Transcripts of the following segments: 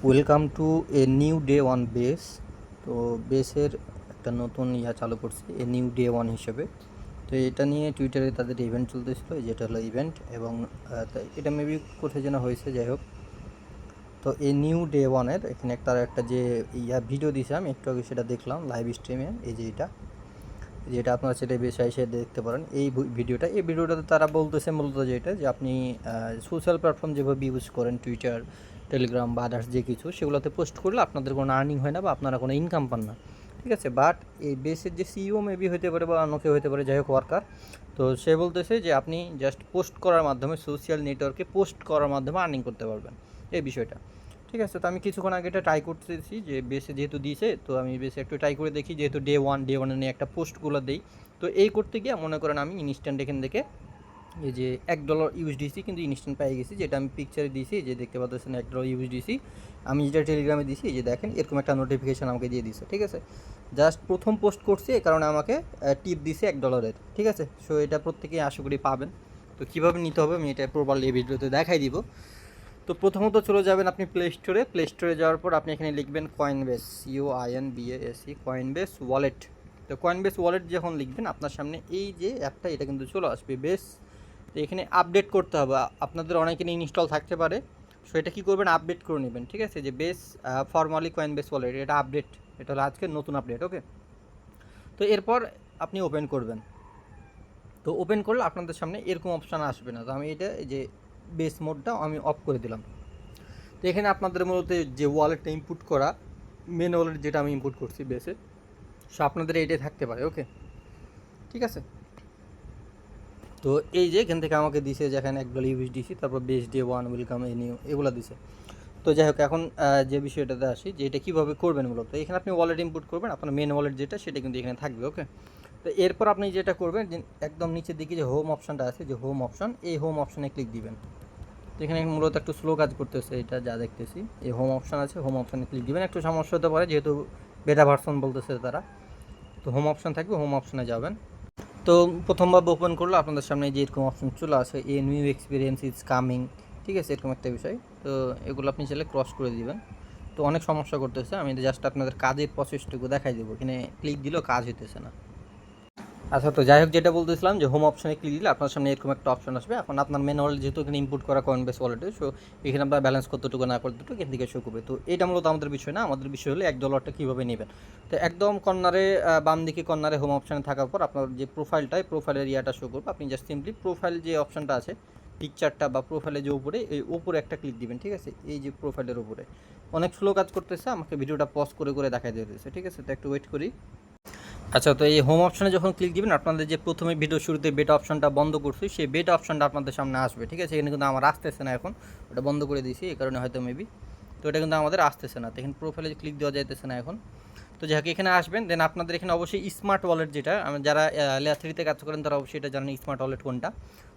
Welcome to a new day one base. তো বেসের একটা নতুন চালু করছে এ নিউ ডে ওয়ান হিসেবে। তো এটা নিয়ে টুইটারে তাদের ইভেন্ট চলতেছিল, যেটা হলো ইভেন্ট, এবং এটা মেবি কোথায় যেন হয়েছে, যাই হোক। তো এই নিউ ডে ওয়ানের এখানে তারা একটা যে ভিডিও দিয়েছে, আমি একটু আগে সেটা দেখলাম লাইভ স্ট্রিমে। এই যে যেটা আপনারা সেটা বেশি এসে দেখতে পারেন এই ভিডিওটাতে তারা বলতেছে মূলত যেটা যে আপনি সোশ্যাল প্ল্যাটফর্ম যেভাবে ইউজ করেন, টুইটার, টেলিগ্রাম বা আদার্স যে কিছু, সেগুলোতে পোস্ট করলে আপনাদের কোনো আর্নিং হয় না বা আপনারা কোনো ইনকাম পান না, ঠিক আছে। বাট এই বেসের যে সিইও মেবি হতে পারে বা অন্য কেউ হতে পারে, যাই হোক ওয়ার্কার, তো সে বলতেছে যে আপনি জাস্ট পোস্ট করার মাধ্যমে, সোশ্যাল নেটওয়ার্কে পোস্ট করার মাধ্যমে আর্নিং করতে পারবেন, এই বিষয়টা, ঠিক আছে। তো আমি কিছুক্ষণ আগে এটা ট্রাই করতেছি, যে বেসে যেহেতু দিয়েছে, তো আমি বেসে একটু ট্রাই করে দেখি, যেহেতু ডে ওয়ানে নিয়ে একটা পোস্টগুলো দিই। তো এই করতে গিয়ে মনে করেন আমি ইনস্ট্যান্ট এখান থেকে এই যে $1 ইউএসডিসি কিন্তু ইনস্ট্যান্ট পেয়ে গেছি, যেটা আমি পিকচারে দিয়েছি, যে দেখতে পাচ্ছেন $1 ইউএসডিসি। আমি যেটা টেলিগ্রামে দিয়েছি, এই যে দেখেন এরকম একটা নোটিফিকেশান আমাকে দিয়ে দিছে, ঠিক আছে। জাস্ট প্রথম পোস্ট করছি, এই কারণে আমাকে টিপ দিছে $1, ঠিক আছে। সো এটা প্রত্যেকেই আশা করি পাবেন। তো কীভাবে নিতে হবে আমি এটা প্রপারলি এই ভিডিওতে দেখাই দিব। তো প্রথমত চলে যাবেন আপনি প্লে স্টোরে যাওয়ার পর আপনি এখানে লিখবেন কয়েনবেস, COINBASE, কয়েনবেস ওয়ালেট। তো কয়েনবেস ওয়ালেট যখন লিখবেন, আপনার সামনে এই যে অ্যাপটা, এটা কিন্তু চলে আসবে বেস। তো এখানে আপডেট করতে হবে, আপনাদের অনেকের ইনস্টল থাকতে পারে। সো এটা কী করবেন, আপডেট করে নেবেন, ঠিক আছে। যে বেস ফর্মালি কয়েনবেস ওয়ালেট, এটা আপডেট, এটা হলো আজকের নতুন আপডেট, ওকে। তো এরপর আপনি ওপেন করবেন। তো ওপেন করলে আপনাদের সামনে এরকম অপশান আসবে না। তো আমি এটা যে বেস মোডটা আমি অফ করে দিলাম। তো এখানে আপনাদের মূলত যে ওয়ালেটটা ইনপুট করা, মেন ওয়ালেট যেটা আমি ইনপুট করছি বেসে, সো আপনাদের এইটাই থাকতে পারে, ওকে, ঠিক আছে। তো এই যে এখান থেকে আমাকে দিছে, যেখানে $1 ইউএসডিসি, তারপর base day one, welcome a new, এগুলো দিছে। তো যাই হোক, এখন যে বিষয়টাতে আসি, যে এটা কীভাবে করবেন মূলত। এখানে আপনি ওয়ালেট ইনপুট করবেন, আপনার মেন ওয়ালেট যেটা, সেটা কিন্তু এখানে থাকবে, ওকে। তো এরপর আপনি যেটা করবেন, যে একদম নিচের দিকে যে হোম অপশানটা আছে, যে হোম অপশান, এই হোম অপশানে ক্লিক দিবেন। তো এখানে মূলত একটু স্লো কাজ করতেছে, এটা যা দেখতেছি। এই হোম অপশান আছে, হোম অপশানে ক্লিক দিবেন। একটু সমস্যা হতে পারে, যেহেতু বেটা ভার্সন বলতেছে তারা। তো হোম অপশান থাকবে, হোম অপশানে যাবেন। তো প্রথমবার ওপেন করলে আপনাদের সামনে যে এরকম অপশান চলে আসে, a new experience is coming, ঠিক আছে, এরকম একটা বিষয়। তো এগুলো আপনি চাইলে ক্রস করে দিবেন। তো অনেক সমস্যা করতেছে, আমি জাস্ট আপনাদের কাজের প্রসেসটুকু দেখাই দেবো। এখানে ক্লিক দিলেও কাজ হইতেছে না। আচ্ছা, তো যাই হোক, যেটা বলতেছিলাম, যে হোম অপশানে ক্লিক দিলে আপনার সামনে এরকম একটা অপশন আসবে। এখন আপনার মেন ওয়ালেট যেহেতু এখানে ইনপুট করা কয়েনবেস ওয়ালেটে, সো এখানে আপনার ব্যালেন্স কতটুকু না কতটুকু এখান থেকে শো করবে। তো এটা মূলত আমাদের বিষয় না, আমাদের বিষয় হলো $1টা কীভাবে নেবেন। তো একদম কর্নারে, বাম দিকে কর্নারে হোম অপশানে থাকার পর আপনার যে প্রোফাইলটায়, প্রোফাইলের ইয়াটা শো করবে। আপনি জাস্ট সিম্পলি প্রোফাইল যে অপশানটা আছে, পিকচারটা বা প্রোফাইলে যে উপরে, এই উপরে একটা ক্লিক দিবেন, ঠিক আছে। এই যে প্রোফাইলের উপরে অনেক স্লো কাজ করতেছে, আমাকে ভিডিওটা পজ করে করে দেখাই দিতেছে, ঠিক আছে। তো একটু ওয়েট করি। আচ্ছা, তো এই হোম অপশানে যখন ক্লিক দিবেন, আপনাদের যে প্রথমে ভিডিও শুরুতে বেটা অপশানটা বন্ধ করছি, সেই বেটা অপশানটা আপনাদের সামনে আসবে, ঠিক আছে। এখানে কিন্তু আমার আসতেছে না, এখন ওটা বন্ধ করে দিয়েছি, এই কারণে হয়তো মেবি। তো এটা কিন্তু আমাদের আসতেছে না, তো এখানে প্রোফাইলে ক্লিক দেওয়া যাইতেছে না এখন। তো যাই হোক, এখানে আসবেন, দেন আপনাদের এখানে অবশ্যই স্মার্ট ওয়ালেট, যেটা যারা লেয়ার 3-তে কাজ করেন তারা অবশ্যই এটা জানেন স্মার্ট ওয়ালেট কোনটা।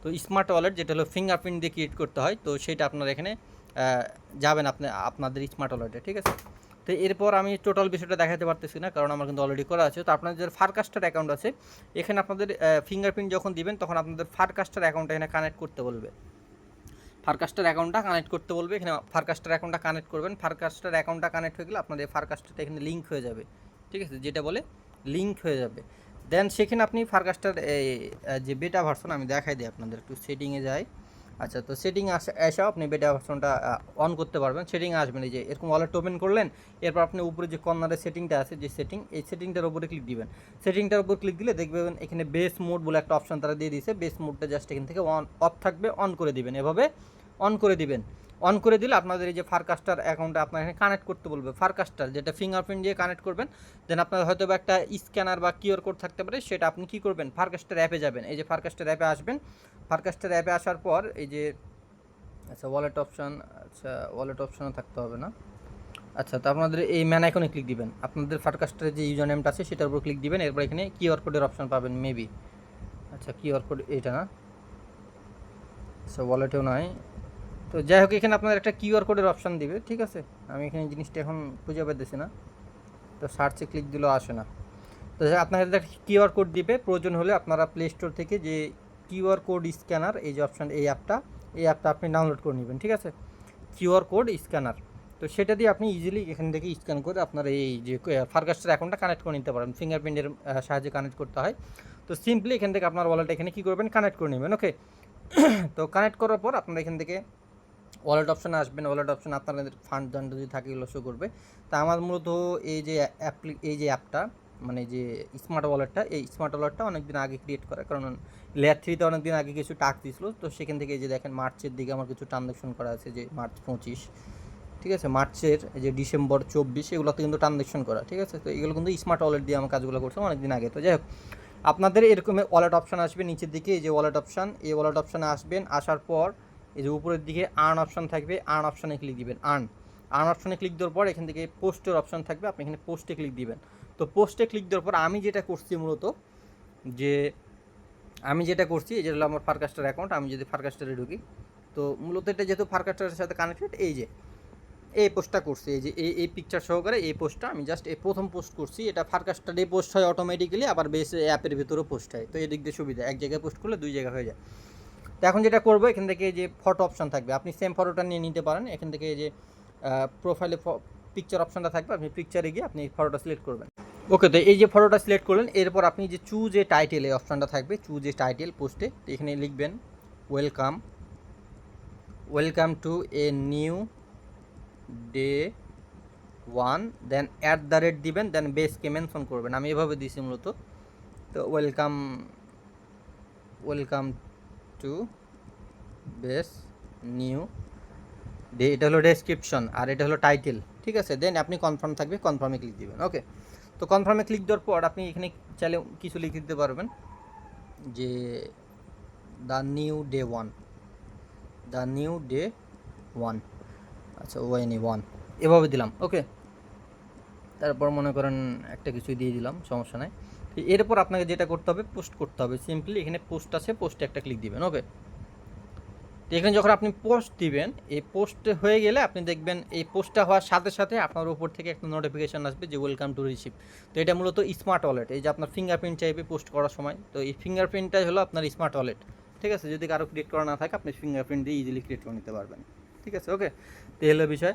তো স্মার্ট ওয়ালেট যেটা হলো ফিঙ্গারপ্রিন্ট দিয়ে ক্রিয়েট করতে হয়, তো সেটা আপনারা এখানে যাবেন আপনাদের স্মার্ট ওয়ালেটে, ঠিক আছে। তো এরপর আমি টোটাল বিষয়টা দেখাতে পারতেছি না, কারণ আমার কিন্তু অলরেডি করা আছে। তো আপনাদের ফারকাস্টার অ্যাকাউন্ট আছে, এখানে আপনাদের ফিঙ্গারপ্রিন্ট যখন দিবেন, তখন আপনাদের ফারকাস্টার অ্যাকাউন্টটা এখানে কানেক্ট করতে বলবে। ফারকাস্টার অ্যাকাউন্টটা কানেক্ট করতে বলবে, এখানে ফারকাস্টার অ্যাকাউন্টটা কানেক্ট করবেন। ফারকাস্টার অ্যাকাউন্টটা কানেক্ট হয়ে গেলে আপনাদের ফারকাস্টারটা এখানে লিঙ্ক হয়ে যাবে, ঠিক আছে, যেটা বলে লিঙ্ক হয়ে যাবে। দেন সেখানে আপনি ফারকাস্টার যে বেটা ভার্সন, আমি দেখাই দিই আপনাদের, একটু সেটিংয়ে যাই। আচ্ছা, তো সেটিং এসেও আপনি বেটা ভার্সনটা অন করতে পারবেন। সেটিংয়ে আসবেন, এই যে এরকম ওয়ালেট ওপেন করলেন, এরপর আপনি উপরে যে কর্নারে সেটিংটা আছে, যে সেটিং, এই সেটিংটার উপরে ক্লিক দিবেন। সেটিংটার উপর ক্লিক দিলে দেখবেন এখানে বেস মোড বলে একটা অপশন তারা দিয়ে দিয়েছে। বেস মোডটা জাস্ট এখান থেকে অফ থাকবে, অন করে দিবেন, এভাবে অন করে দিবেন। অন করে দিলে আপনাদের এই যে ফারকাস্টার অ্যাকাউন্টটা আপনার এখানে কানেক্ট করতে বলবে, ফারকাস্টার যেটা ফিঙ্গারপ্রিন্ট দিয়ে কানেক্ট করবেন। দেন আপনার হয়তো বা একটা স্ক্যানার বা কিউআর কোড থাকতে পারে, সেটা আপনি কী করবেন, ফারকাস্টার অ্যাপে যাবেন। এই যে ফারকাস্টার অ্যাপে আসবেন। ফারকাস্টার অ্যাপে আসার পর এই যে, আচ্ছা ওয়ালেট অপশান, আচ্ছা ওয়ালেট অপশানও থাকতে হবে না। আচ্ছা, তো আপনাদের এই ম্যান আইকনে ক্লিক দিবেন, আপনাদের ফারকাস্টারের যে ইউজার নেমটা আছে সেটার উপর ক্লিক দিবেন। এরপর এখানে কিউআর কোডের অপশান পাবেন মেবি। আচ্ছা, কিউআর কোড এইটা না, আচ্ছা ওয়ালেটেও নয়। তো যাই হোক, এখানে আপনার একটা কিউআর কোডের অপশান দিবে, ঠিক আছে। আমি এখানে জিনিসটা এখন খুঁজে পেতেছি না, তো সার্চে ক্লিক দিলেও আসে না। তো আপনার একটা কিউআর কোড দিবে, প্রয়োজন হলে আপনারা প্লে স্টোর থেকে যে কিউআর কোড স্ক্যানার, এই যে অপশান, এই অ্যাপটা আপনি ডাউনলোড করে নেবেন, ঠিক আছে। কিউআর কোড স্ক্যানার, তো সেটা দিয়ে আপনি ইজিলি এখান থেকে স্ক্যান করে আপনার এই যে ফারকাস্টার অ্যাকাউন্টটা কানেক্ট করে নিতে পারেন। ফিঙ্গারপ্রিন্টের সাহায্যে কানেক্ট করতে হয়। তো সিম্পলি এখান থেকে আপনার ওয়ালেট এখানে কী করবেন, কানেক্ট করে নেবেন। ওকে, তো কানেক্ট করার পর আপনারা এখান থেকে ওয়ালেট অপশানে আসবেন। ওয়ালেট অপশানে আপনাদের ফান্ড দান্ড যদি থাকে এগুলো শো করবে। তা আমার মূলত এই যে অ্যাপটা মানে যে স্মার্ট ওয়ালেটটা, এই স্মার্ট ওয়ালেটটা অনেক দিন আগে ক্রিয়েট করা, কারণ লেয়ার 3তে অনেক দিন আগে কিছু টাস্ক দিয়েছিল। তো সেখান থেকে এই যে দেখেন মার্চের দিকে আমার কিছু ট্রানজ্যাকশন করা আছে, যে মার্চ 25, ঠিক আছে, মার্চের এই যে ডিসেম্বর 24, এগুলোতে কিন্তু ট্রানজ্যাকশন করা, ঠিক আছে। তো এগুলো কিন্তু স্মার্ট ওয়ালেট দিয়ে আমার কাজগুলো করছে অনেক দিন আগে। তো যাই হোক, আপনাদের এরকম ওয়ালেট অপশান আসবে নিচের দিকে, এই যে ওয়ালেট অপশান, এই ওয়ালেট অপশানে আসবেন। আসার পর এই যে উপরের দিকে আর্ন অপশান থাকবে, আর্ন অপশানে ক্লিক দিবেন। আর্ন অপশানে ক্লিক দেওয়ার পর এখান থেকে পোস্টের অপশান থাকবে, আপনি এখানে পোস্টে ক্লিক দিবেন। তো পোস্টে ক্লিক দেওয়ার পর আমি যেটা করছি মূলত, যে আমি যেটা করছি, এই যে হলো আমার ফারকাস্টার অ্যাকাউন্ট। আমি যদি ফারকাস্টারে ঢুকি, তো মূলত এটা যেহেতু ফারকাস্টারের সাথে কানেক্টেড, এই যে এই পোস্টটা করছি, এই যে এই পিকচার সহকারে এই পোস্টটা আমি জাস্ট এই প্রথম পোস্ট করছি। এটা ফারকাস্টারে পোস্ট হয় অটোমেটিক্যালি, আবার বেস অ্যাপের ভিতরেও পোস্ট হয়। তো এই দিক দিয়ে সুবিধা, এক জায়গায় পোস্ট করলে 2 জায়গা হয়ে যায়। তো এখন যেটা করবো, এখান থেকে যে ফটো অপশান থাকবে, আপনি সেম ফটোটা নিয়ে নিতে পারেন। এখান থেকে এই যে প্রোফাইলে পিকচার অপশানটা থাকবে, আপনি পিকচারে গিয়ে আপনি ফটোটা সিলেক্ট করবেন। ওকে, তো এই যে ফটোটা সিলেক্ট করলেন, এরপর আপনি যে চুজ এ টাইটেল, এই অপশানটা থাকবে, চুজ এ টাইটেল পোস্টে। তো এখানে লিখবেন welcome to a new day 1, দেন @ দিবেন, দেন বেসকে মেনশন করবেন। আমি এভাবে দিয়েছি মূলত। তো welcome to base new day, এটা হলো ডেসক্রিপশন, আর এটা হলো টাইটেল, ঠিক আছে। দেন আপনি কনফার্ম থাকবে, কনফার্মে ক্লিক দিবেন। ওকে, তো কনফার্মে ক্লিক দেওয়ার পর আপনি এখানে চাইলে কিছু লিখে দিতে পারবেন, যে দ্য নিউ ডে 1, আচ্ছা ONE1 এভাবে দিলাম। ওকে, তারপর মনে করেন একটা কিছু দিয়ে দিলাম, সমস্যা নাই। এরপর আপনাকে যেটা করতে হবে, পোস্ট করতে হবে। সিম্পলি এখানে পোস্ট আছে, পোস্টে একটা ক্লিক দিবেন। ওকে, তো এখানে যখন আপনি পোস্ট দিবেন, এই পোস্ট হয়ে গেলে আপনি দেখবেন এই পোস্টটা হওয়ার সাথে সাথে আপনার উপর থেকে একটা নোটিফিকেশান আসবে যে ওয়েলকাম টু রিসিভ। তো এটা মূলত স্মার্ট ওয়ালেট, এই যে আপনার ফিঙ্গারপ্রিন্ট চাইবে পোস্ট করার সময়। তো এই ফিঙ্গারপ্রিন্টটাই হলো আপনার স্মার্ট ওয়ালেট, ঠিক আছে। যদি কারো ক্রিয়েট করা না থাকে, আপনি ফিঙ্গারপ্রিন্ট দিয়ে ইজিলি ক্রিয়েট করে নিতে পারবেন, ঠিক আছে। ওকে, তো এই হলো বিষয়।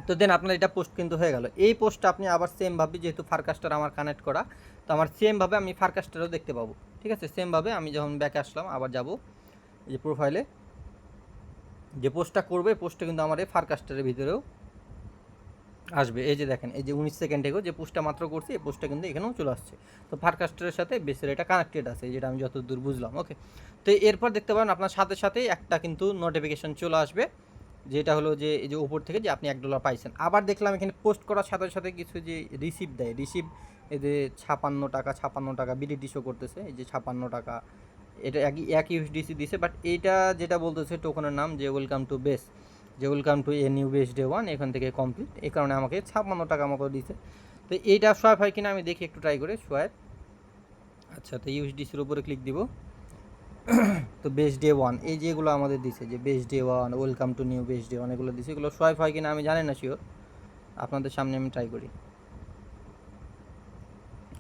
তো দেন আপনার এটা পোস্ট কিন্তু হয়ে গেল। এই পোস্টটা আপনি আবার সেমভাবে, যেহেতু ফারকাস্টার আমার কানেক্ট করা, তো আমার সেমভাবে আমি ফারকাস্টারও দেখতে পাবো, ঠিক আছে। সেমভাবে আমি যখন ব্যাকে আসলাম, আবার যাব এই যে প্রোফাইলে, যে পোস্টটা করবে, পোস্টটা কিন্তু আমার এই ফারকাস্টারের ভিতরেও আসবে। এই যে দেখেন, এই যে 19 সেকেন্ড এগো যে পোস্টটা মাত্র করছি, এই পোস্টটা কিন্তু এখানেও চলে আসছে। তো ফারকাস্টারের সাথে বেসের এটা কানেক্টেড আছে, যেটা আমি যতদূর বুঝলাম। ওকে, তো এরপর দেখতে পারেন আপনার সাথে সাথে একটা কিন্তু নোটিফিকেশন চলে আসবে, যেটা হলো যে এই যে উপর থেকে যে আপনি $1 পাইছেন। আবার দেখলাম এখানে পোস্ট করার সাথে সাথে কিছু যে রিসিভ দেয়, এই যে 56 টাকা বিডিটি শো করতেছে, এই যে 56 টাকা, এটা এক ইউএসডিসি দিছে। বাট এইটা যেটা বলতেছে টোকনের নাম, যে ওয়েলকাম টু বেস, যে welcome to a new base day 1, এখান থেকে কমপ্লিট, এই কারণে আমাকে 56 টাকা মতো দিছে। তো এইটা সোয়াইপ হয় কিনা আমি দেখি, একটু ট্রাই করে সোয়াইপ। আচ্ছা, তো ইউএসডিসির উপরে ক্লিক দিব। তো বেস ডে 1, এই যেগুলো আমাদের দিছে, যে base day 1, welcome to new base day 1, এগুলো দিছে। এগুলো সোয়াইপ হয় কিনা আমি জানি না শিওর, আপনাদের সামনে আমি ট্রাই করি।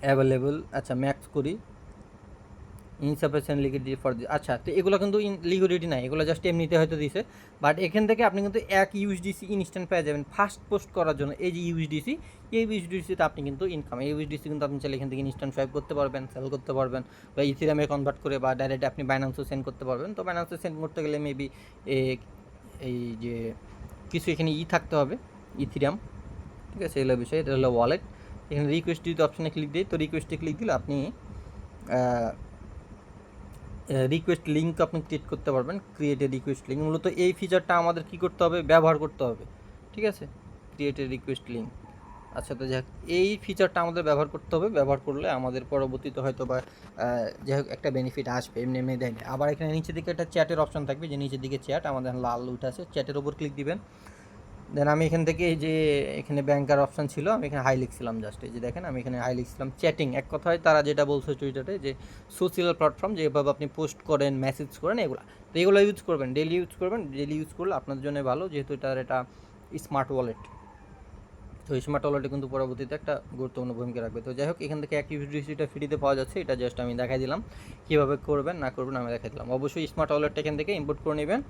অ্যাভেলেবল, আচ্ছা ম্যাক্স করি, ইনসাফিসিয়েন্ট লিকুইডিটি ফর দি, আচ্ছা। তো এগুলো কিন্তু লিকুইডিটি নাই, এগুলো জাস্ট এমনিতে হয়তো দিছে। বাট এখান থেকে আপনি কিন্তু 1 ইউএসডিসি ইনস্ট্যান্ট পেয়ে যাবেন ফার্স্ট পোস্ট করার জন্য। এই যে ইউএসডিসি, এই ইউএসডিসিতে আপনি কিন্তু ইনকাম, এই ইউএসডিসি কিন্তু আপনি চাইলে এখান থেকে ইনস্ট্যান্ট সোয়াইপ করতে পারবেন, সেল করতে পারবেন, বা ইথিরিয়ামে কনভার্ট করে, বা ডাইরেক্ট আপনি বাইন্যান্সও সেন্ড করতে পারবেন। তো বাইন্যান্সে সেন্ড করতে গেলে মেবি এই যে কিছু এখানে থাকতে হবে, ইথিরিয়াম, ঠিক আছে। এগুলো বিষয়, এটা হলো ওয়ালেট। এখানে রিকোয়েস্ট যদি অপশানে ক্লিক দিই, তো রিকোয়েস্টে ক্লিক দিলে আপনি রিকোয়েস্ট লিঙ্ক আপনি ক্রিয়েট করতে পারবেন, ক্রিয়েট এ রিকোয়েস্ট লিঙ্ক। মূলত এই ফিচারটা আমাদের কী করতে হবে, ব্যবহার করতে হবে, ঠিক আছে। ক্রিয়েট এ রিকোয়েস্ট লিঙ্ক, আচ্ছা। তো যাই হোক, এই ফিচারটা আমাদের ব্যবহার করতে হবে, ব্যবহার করলে আমাদের পরবর্তীতে হয়তো বা যাই হোক একটা বেনিফিট আসবে, এমনি এমনি দেয়নি। আবার এখানে নিচের দিকে একটা চ্যাটের অপশান থাকবে, যে নিচের দিকে চ্যাট আমাদের লাল উঠে আছে, চ্যাটের ওপর ক্লিক দিবেন। দেন আমি এখান থেকে এই যে এখানে ব্যাংকার অপশান ছিল, আমি এখানে হাই লিখছিলাম জাস্ট, এই যে দেখেন আমি এখানে হাই লিখছিলাম। চ্যাটিং, এক কথায় তারা যেটা বলছে টুইটারে, যে সোশ্যাল প্ল্যাটফর্ম যেভাবে আপনি পোস্ট করেন, মেসেজ করেন, এগুলো, তো এগুলো ইউজ করবেন, ডেলি ইউজ করবেন। ডেলি ইউজ করলে আপনার জন্য ভালো, যেহেতু এটার এটা স্মার্ট ওয়ালেট। তো এই স্মার্ট ওয়ালেটে কিন্তু পরবর্তীতে একটা গুরুত্বপূর্ণ ভূমিকা রাখবে। তো যাই হোক, এখান থেকে এক ইউএসডিসিটা ফ্রিতে পাওয়া যাচ্ছে, এটা জাস্ট আমি দেখাই দিলাম, কীভাবে করবেন না করবেন আমি দেখাই দিলাম। অবশ্যই স্মার্ট ওয়ালেটটা এখান থেকে ইম্পোর্ট করে নেবেন,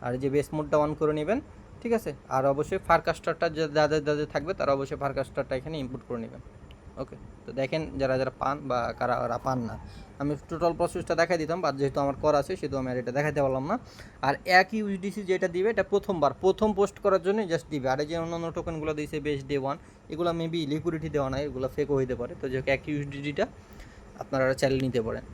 আর যে বেস মোডটা অন করে নেবেন। ঠিক আছে। আর অবশ্যই ফারকাস্টারটা যাদের থাকবে তারা অবশ্যই ফারকাস্টারটা এখানে ইনপুট করে নেবেন। ওকে, তো দেখেন যারা পান বা কারা পান না, আমি টোটাল প্রসেসটা দেখাই দিতাম, বাট যেহেতু আমার করা আছে সেহেতু আমি আর এটা দেখাতে পারলাম না। আর এক ইউএসডিসি যেটা দিবে এটা প্রথম পোস্ট করার জন্যই জাস্ট দিবে। আর এই যে অন্যান্য টোকেনগুলো দিয়েছে বেস ডে ওয়ান, এগুলো মেবি লিকুইডিটি দেওয়া নাই, এগুলো ফেকও হইতে পারে। তো যে এক ইউএসডিটা আপনারা চাইলে নিতে পারেন।